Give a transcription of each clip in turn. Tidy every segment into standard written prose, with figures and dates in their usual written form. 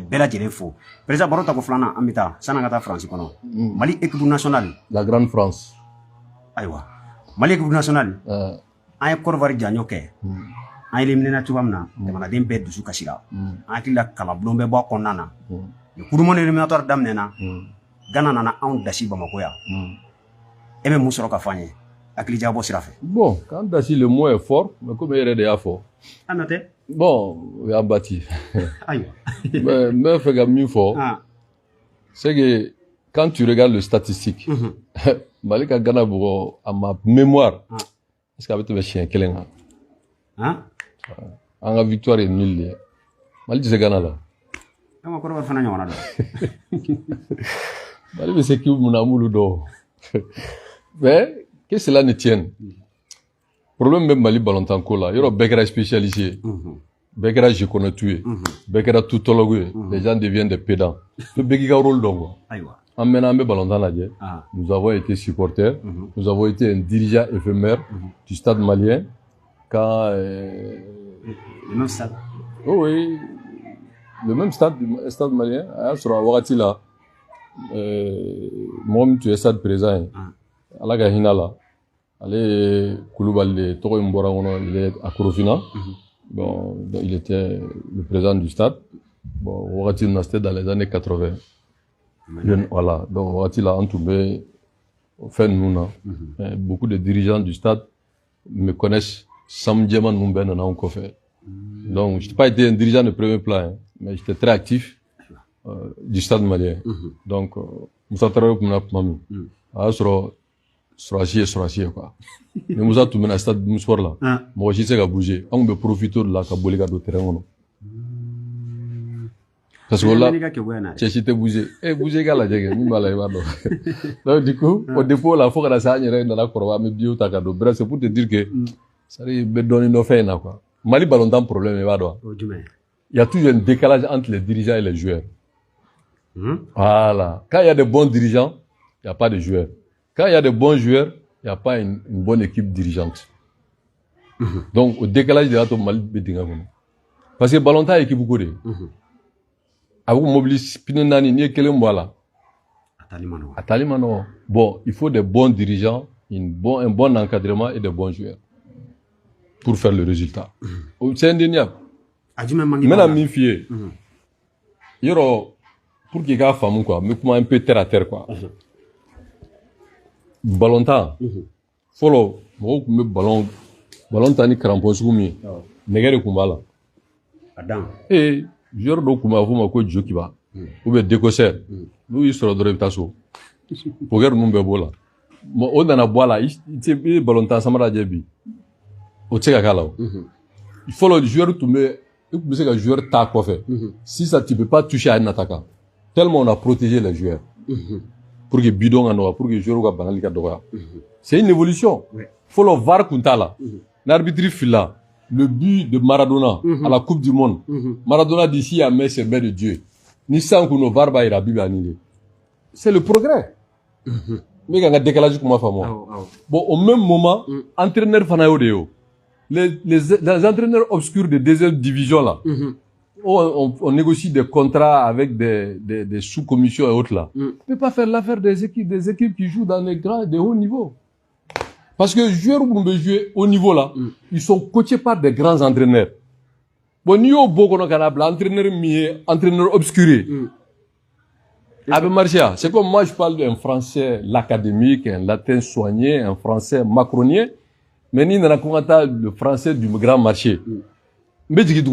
Bella Jelefo. Président Barota Koflana, Amita, Sanagata France. Mali équipe nationale. La Grande France. Aïwa. Mali équipe nationale. Aïe Korvari Djanyoke. Aïe Limina Tubamna. Demana Dempe de Sukashira. Aïe la Kalablombe Bokonana. Le Koumoun éliminatoire d'Amnena. Ghana nana an dasi Bamakoya. Et même Moussoroka Fanye. Akilija Bossirafe. Bon, quand dasi le mot est fort, mais comme il est fort. Ah, noté. Bon, il a bâti. Mais fait mieux fort. C'est que quand tu regardes les statistiques, Malika Ghana à ma mémoire, est-ce qu'avec le chien Kelenga? En victoire est nulle. Mali c'est Ghana là. Mali c'est qui mon amour d'or. Mais que cela ne tienne. Problème même Mali Balantanko là, il y aura Bekra spécialisé. Bekra je connais tué. Bekra toutologue. Les gens deviennent des pédants. Le Bekika rôle donc. En menant Balantan là, nous avons été supporters. Nous avons été un dirigeant éphémère du stade malien. Quand le même stade. Oh oui, le même stade malien. Sur Wagati là, moi tu es stade présent. À la Gahina là. Allez, Kouloubalé, Toro Mboraono, il est à Korofina. Bon, il était le président du stade. Bon, Ouagati nasté dans les années 80. Voilà. Donc, Ouagati l'a entouré, fait nous, beaucoup de dirigeants du stade me connaissent. Sam Djeman Mumben en a encore fait. Donc, je n'ai pas été un dirigeant de premier plan, mais j'étais très actif, du stade malien. Donc, Moussa Traoré comme Mami. Surachier quoi. Mais Moussa tout mena stade sport là. Moi je sais qu'à bouger. On peut profiter de la kabolika do terrain. Parce que là, j'ai cité bouger. Bouger gars là j'ai ni mal à donc du coup, au dépôt là, faut que la sagne reine dans la corba mais bio takado. Bref, c'est pour te dire que ça lui donne une offre là quoi. Mali ballon d'un problème et va il y a toujours un décalage entre les dirigeants et les joueurs. Voilà. Quand il y a des bons dirigeants, il n'y a pas de joueurs. Quand il y a de bons joueurs, il n'y a pas une bonne équipe dirigeante. Donc, au décalage de l'autre Mali, parce que Balonta est équipe beaucoup de. Avec mobilis, Pinonani, ni Kelem voilà. Atalimano. Bon, il faut des bons dirigeants, un bon encadrement et des bons joueurs pour faire le résultat. C'est indéniable. Maintenant, mi fier. Yoro, pour qu'il y ait femme quoi, mais comment un peu terre à terre quoi. Balonta, follow, me ballon ni crampon soumi, negere kumbala. Et joueur do kuma fuma ko jokiba, ou bien décosser, nous il sera de réputation. Pour regarder mon bebola. Moi on a boila, il ballonta samara djebi. Au tcheka kalao. Il faut le joueur tout me, il faut que le joueur t'a quoi fait. Si ça tu peux pas toucher à un attaquant, tellement on a protégé les joueurs. Pour que bidon en pour que joueur ou banal c'est une évolution. Faut le voir kuntala. L'arbitre fila. Le but de Maradona à la Coupe du Monde. Maradona d'ici à mai c'est de Dieu. Ni sans que nos barba ira bibi annulé. C'est le progrès. Mais quand on a décalage comme moi. Bon, au même moment, entraîneur Fanayodeo. Les entraîneurs obscurs de deuxième division là. On négocie des contrats avec des sous-commissions et autres là. On ne peut pas faire l'affaire des équipes qui jouent dans des hauts niveaux. Parce que les joueurs qui vont jouer au niveau là, ils sont coachés par des grands entraîneurs. Bon, nous avons beaucoup d'entraîneurs obscurés. Avec Marcia, c'est comme moi je parle d'un français l'académique, un latin soigné, un français macronien, mais nous avons le français du grand marché. Mais tu dis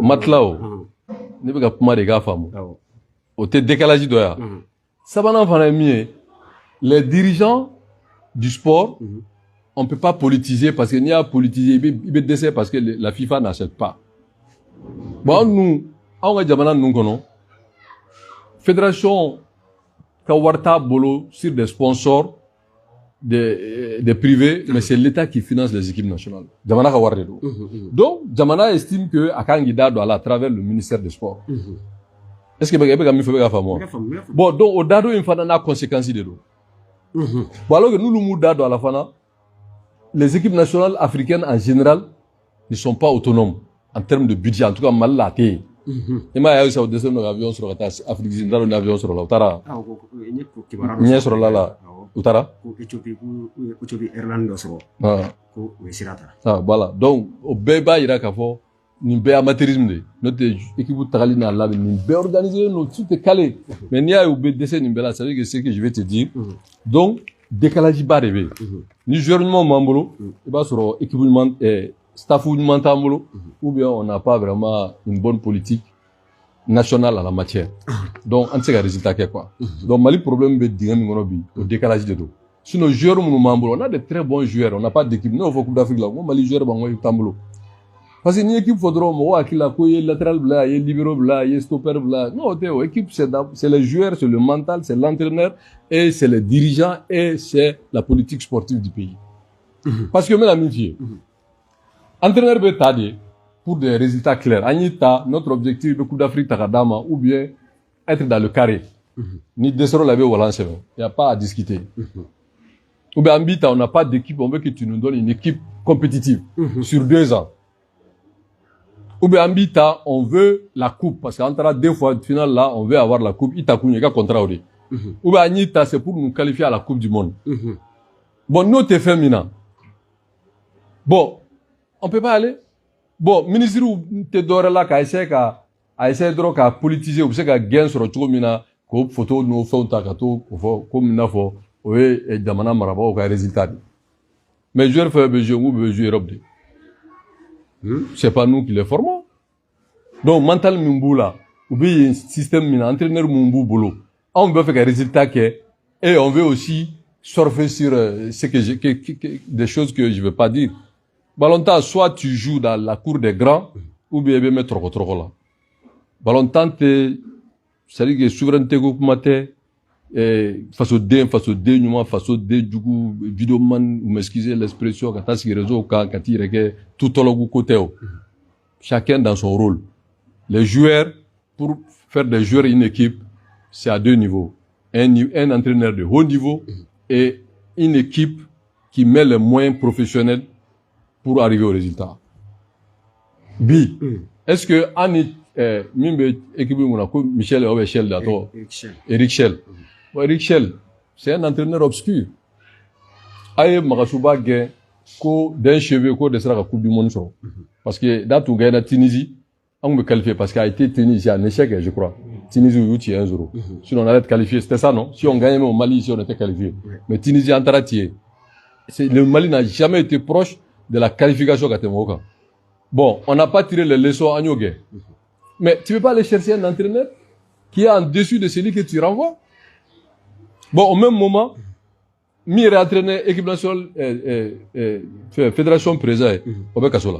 Matlao, ne peut pas de gars femme. Au te décalage de ya. Ça va n'en les dirigeants du sport, on ne peut pas politiser parce qu'il y a politisé, il peut décès parce que la FIFA n'achète pas. Bon, nous, on a déjà nous connaissons. Fédération Kawarta Bolo sur des sponsors, des privés, mais c'est l'État qui finance les équipes nationales. Jamana Kawarredo. Donc, Jamana estime que Akangida doit aller à travers le ministère des Sports. Est-ce que vous avez fait bon, donc, au dado, il faut des conséquences de l'eau. Bon, alors que nous, le mot dado à la fana, les équipes nationales africaines en général ne sont pas autonomes en termes de budget, en tout cas, mal la tête. Et moi, il y a eu des avions sur l'Afrique du Sud, un avion sur l'Autara. Il y a sur la Utara. Voilà. Donc, au Béba, il y a qu'à faire une belle amateurisme. Notre équipe Tagali n'a pas une belle organisée, tout est calé. Mais il y a eu des décès, une belle, ça veut dire que c'est ce que je vais te dire. Donc, décalage pas rêvé. Ni joueur ni membre, il va sur équipement, staff ou ou bien on n'a pas vraiment une bonne politique nationale à la matière. Donc, on ne sait pas résultat quoi. Donc, Mali problème est au décalage de dos. Sinon, joueurs ou membres, on a de très bons joueurs, on n'a pas d'équipe. Nous, on fait Coupe d'Afrique là, Mali joueur, on va tambour. Parce que une équipe faudra moi qui la couille latéral bla, il libéro bla, il stopper bla. Non, Théo, équipe c'est les joueurs, c'est le mental, c'est l'entraîneur et c'est les dirigeants et c'est la politique sportive du pays. Parce que même l'amitié. Entraîneur peut t'aider pour des résultats clairs. Anita, notre objectif de Coupe d'Afrique Takadama ou bien être dans le carré. Ni descendre la vie au lance, il n'y a pas à discuter. Ou bien Ambita, on n'a pas d'équipe, on veut que tu nous donnes une équipe compétitive sur 2 ans. Ou bien Ambita, on veut la coupe, parce qu'entre 2 fois de finale là, on veut avoir la coupe, Itakouni, il y a un contrat. Ou bien Anita, c'est pour nous qualifier à la Coupe du Monde. Bon, nous, t'es féminin. Bon, on peut pas aller. Bon, ministre, t'es doré là, qu'à essayer de politiser, ou c'est qu'à gagner sur le tour, mina, qu'on photo, nous, fait un takato, comme nous, faut, oui, et d'amana maraba, au résultat. Mais je vais faire un jeu, ou jouer Europe. C'est pas nous qui les formons. Donc, mental mumbu là, ou bien, système mina, entraîneur mumbu boulot. On veut faire un résultat et on veut aussi surfer sur des choses que je veux pas dire. Balontan, soit tu joues dans la cour des grands, ou bien mettre trop là. Balontan, c'est-à-dire que souveraineté goupmate, face au dénuement, face au du coup, vidéoman, ou m'excuser l'expression, quand t'as réseau, quand il regarde tout au long du côté. Chacun dans son rôle. Les joueurs, pour faire des joueurs une équipe, c'est à 2 niveaux. Un entraîneur de haut niveau et une équipe qui met les moyens professionnels pour arriver au résultat. Est-ce que équipe Michel Eric Schell. Eric Schell, c'est un entraîneur obscur. Aïe Magasuba gagne d'un cheveu de la Coupe du Monde. Parce que dans tout gagne la Tunisie, on me qualifie parce qu'il a été Tunisie en échec, je crois. Tunisie ou 1-0. Sinon on allait être qualifié, c'était ça, non? Si on gagnait au Mali, si on était qualifié. Mais Tunisie en taratier. Le Mali n'a jamais été proche de la qualification Katemoka. Bon, on n'a pas tiré les leçons à Nyogue. Mais tu veux pas aller chercher un entraîneur qui est en dessus de celui que tu renvoies? Bon, au même moment, Mire a entraîné équipe nationale, fédération présidée, au Bekasola.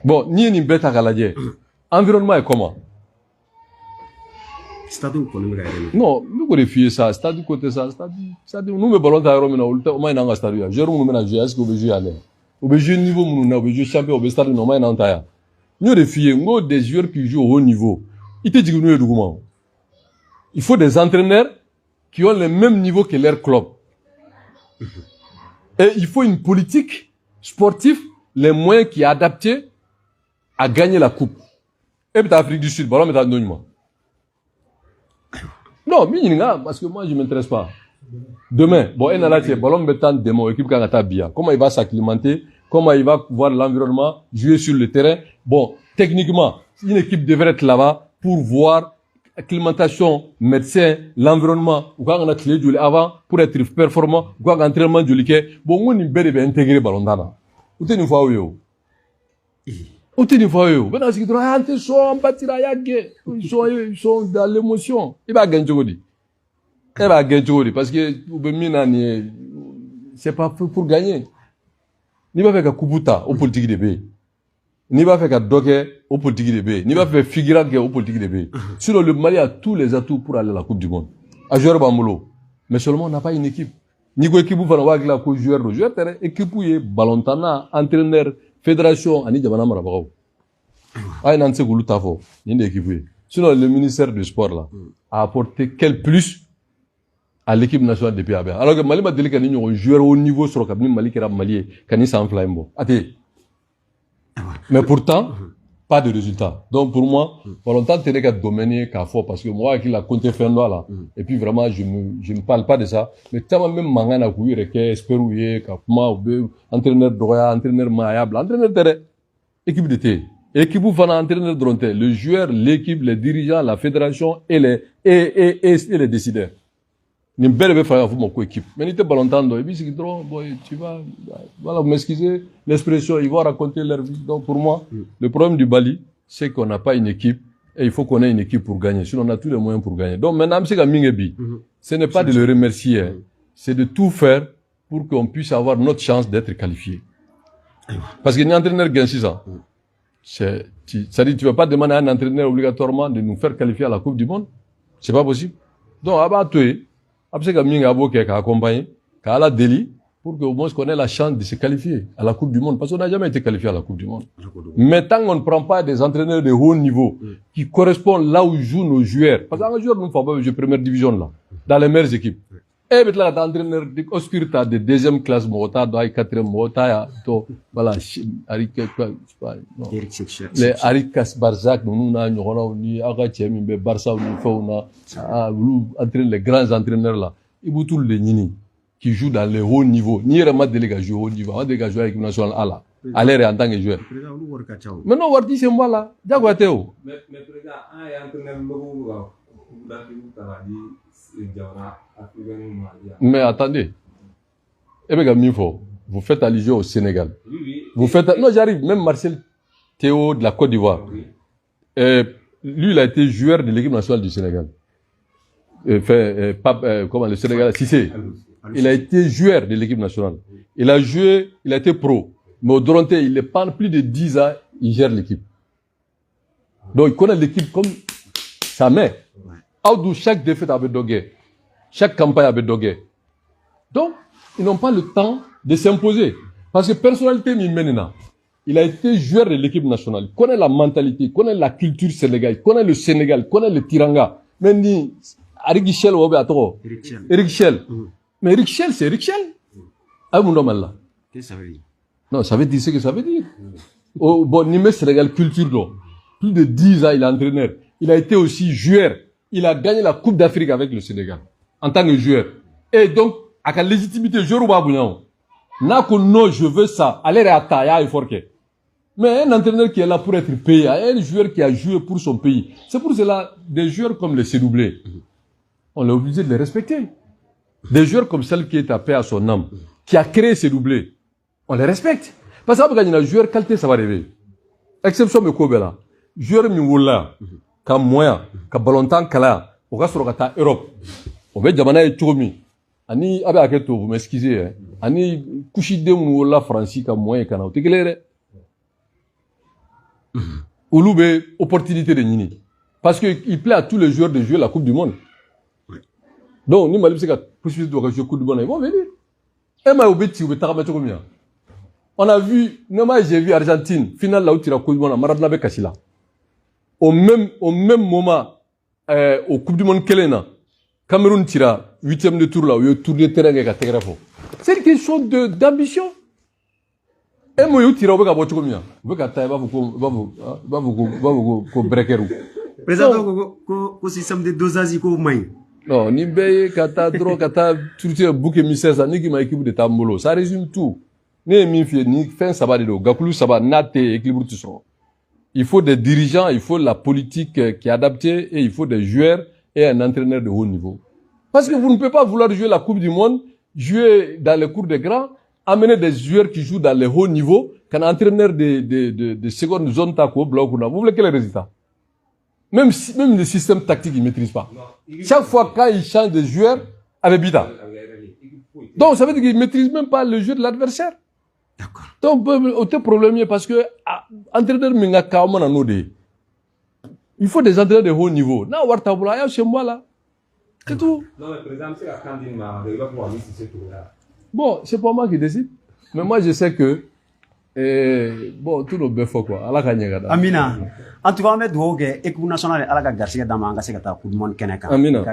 Bon, ni une bête à Galadie. Environnement est comment? Non, nous vérifions ça, stade côté ça, stade nous me ballons à Rome, au moins dans un stade. Je remets maintenant jouer, est-ce que vous jouez à l'air? Vous jouez niveau, vous jouez champion, vous stade normalement dans taille. Nous vérifions, des joueurs qui jouent au haut niveau. Il te dit que nous le document. Il faut des entraîneurs qui ont le même niveau que leur club. Et il faut une politique sportive, les moyens qui est adapté à gagner la coupe. Et puis Afrique du Sud, ballon mettre non. Non, parce que moi je m'intéresse pas. Demain, bon, ballon mettant demain, équipe Kangatabia. Comment il va s'acclimater? Comment il va voir l'environnement, jouer sur le terrain? Bon, techniquement, une équipe devrait être là-bas pour voir acclimatation, médecin, l'environnement, ou quand on a clé du avant, pour être performant, ou quand on a entraînement du liquide, bon, on est bien intégré ballon d'ana. Où t'es une fois où où t'es une fois où ben, c'est que ils sont dans l'émotion. Il va gagner aujourd'hui. Il va gagner aujourd'hui, parce que, c'est pas pour gagner. Ni va faire qu'à Kubuta, au politique de B. Ni va faire qu'à Doke, au politique de B. Ni va faire figurant au politique de B. Sinon, le Mali a tous les atouts pour aller à la Coupe du Monde. À joueur Bambolo. Mais seulement, on n'a pas une équipe. Ni quoi équipe, vous allez la joueur, équipe, ballon-tana, entraîneur, fédération, ani Jamana Marabao. Ah, non, c'est Goulou Tafo. Ni d'équipe. Sinon, le ministère du Sport, là, a apporté quel plus à l'équipe nationale de PAB. Alors que Mali m'a dit qu'il y a un joueur au niveau sur le cabinet Mali qui est Mali, qui est sans flambeau. Attends. Mais pourtant, pas de résultat. Donc pour moi, volontaire tenait qu'à dominer qu'à fort parce que moi qui l'a compté fin là. Et puis vraiment je ne parle pas de ça. Mais tellement même mangana couille reke espérouiller qu'à entraîneur droit, entraîneur maillable, entraîneur terrain, équipe de thé. Équipe où fana entraîneur dronté, le joueur, l'équipe, les dirigeants, la fédération et les décideurs. Ni belle be faire mon équipe. Mais n'était pas longtemps et puis c'est trop boy, tu vas voilà, vous m'excusez l'expression, ils vont raconter leur vie. Donc pour moi, le problème du Bali, c'est qu'on n'a pas une équipe et il faut qu'on ait une équipe pour gagner. Sinon on a tous les moyens pour gagner. Donc maintenant c'est comme Mingebi. Ce n'est pas de le remercier, c'est de tout faire pour qu'on puisse avoir notre chance d'être qualifié. Parce qu'il y a un entraîneur gagne 6 ans. C'est-à-dire tu vas pas demander à un entraîneur obligatoirement de nous faire qualifier à la Coupe du Monde. C'est pas possible. Donc abattre après que Minga Aboke a accompagné, qu'a la délit, pour qu'au moins qu'on ait la chance de se qualifier à la Coupe du Monde. Parce qu'on n'a jamais été qualifié à la Coupe du Monde. Mais tant qu'on ne prend pas des entraîneurs de haut niveau, qui correspondent là où jouent nos joueurs, parce qu'un joueur ne faut pas jouer première division là, dans les meilleures équipes. Et maintenant, l'entraîneur de de deuxième classe, mota, de quatrième mota, voilà, les Arikas Barzak, nous n'avons ni Agachem, ni Barça, ni Fauna, entraînent les grands entraîneurs là. Ils vous tous les nini, qui jouent dans les hauts niveaux. Ni Ramat délégué jouer au haut niveau, on dégage jouer avec une nationale à la. À l'air en tant que joueur. Mais non, Wardi, c'est moi là. Diagouateo. Mais président, un est entraîneur logo, mais attendez. Eh bien, vous faites allusion au Sénégal. Vous faites, non, j'arrive, même Marcel Théo de la Côte d'Ivoire. Lui, il a été joueur de l'équipe nationale du Sénégal. Comment le Sénégal, Cissé. Il a été joueur de l'équipe nationale. Il a joué, il a été pro. Mais au Doronté, il est pas plus de 10 ans, il gère l'équipe. Donc, il connaît l'équipe comme sa mère. D'où chaque défaite avait dogué. Chaque campagne avait dogué. Donc, ils n'ont pas le temps de s'imposer. Parce que personnalité, il a été joueur de l'équipe nationale. Il connaît la mentalité, il connaît la culture sénégalaise, il connaît le Sénégal, il connaît le Tiranga. Même ni, Eric Schell, Eric Schell. Mais Eric Schell, c'est Eric Schell. Ah, mon homme là. Qu'est-ce que ça veut dire? Non, ça veut dire ce que ça veut dire. Bon, Nimé Sénégal culture, là. Plus de 10 ans, il est entraîneur. Il a été aussi joueur. Il a gagné la Coupe d'Afrique avec le Sénégal. En tant que joueur. Et donc, à la légitimité, je non, je veux ça. Aller à Taya et Forquet. Mais un entraîneur qui est là pour être payé, un joueur qui a joué pour son pays. C'est pour cela, des joueurs comme le Cédoublé, on est obligé de les respecter. Des joueurs comme celle qui est tapée à son âme, qui a créé Cédoublé, on les respecte. Parce que quand il y a un joueur, qualité, ça va arriver. Exception de Kobela. Joueur Miwoula, ka moyen, ka ballontan kala, au cas sur la Europe. On veut jamana et Toumi. Ani, abe aketo, vous m'excusez, hein. Ani, kushide Miwoula, Francis, ka moyen, kana, t'es clair? Ouloube, opportunité de Nini. Parce qu'il plaît à tous les joueurs de jouer la Coupe du Monde. Donc, ni malib, c'est que, possibilité de jouer la Coupe du Monde, ils vont venir. Et ma obéti, ou taramate combien? On a vu, j'ai vu Argentine, finale là où tu as la Coupe du Monde, Maradona avec Kassila. Au même moment, au Coupe du Monde Kelena, Cameroun tira 8e de tour là, où il y a tour de terrain avec Ategrafo. C'est une question d'ambition. Et moi, il tira au Bega Bochomia. Bega Taï va vous breaker. Président, qu'au système de dosage, qu'au main. Non, ni beye, kata, dro, kata, tout le bouc émissaire, ça, ni qui m'a équipe de Tambolo. Ça résume tout. Ni minfie, ni fin sabbat de do. Gakoulou sabbat, nate, équilibre tout ça. Il faut des dirigeants, il faut la politique qui est adaptée et il faut des joueurs et un entraîneur de haut niveau. Parce que vous ne pouvez pas vouloir jouer la Coupe du Monde, jouer dans les cours des grands, amener des joueurs qui jouent dans les hauts niveaux, qu'un entraîneur de seconde zone taco, bloc, vous voulez quel résultat? Même le système tactique, il ne maîtrise pas. Chaque fois quand il change de joueur, avec Bida. Donc ça veut dire qu'il ne maîtrise même pas le jeu de l'adversaire. D'accord. Donc, c'est problème parce que, entraîneur minga kaoma na node. Il faut des entraîneurs de haut niveau. Na warta bula ya chez moi là. C'est tout. Non, mais président, c'est la candidate il va pouvoir misser ce tour-là. Bon, c'est pas moi qui décide. Mais moi, je sais que, bon, tout le bœuf, quoi. Allah kanyagada. Amina. En tout cas, on met drogue, équipe nationale, à la Garcia Damanga, c'est que Coupe du Monde Keneka. Amina.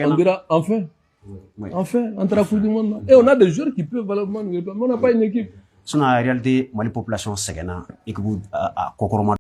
On dira, enfin. Oui. Enfin, entre la Coupe du Monde. Et on a des joueurs qui peuvent valablement nous répondre. Mais on n'a pas une équipe. sinon en réalité Mali population sɛgɛnna équipe a kɔkɔrɔma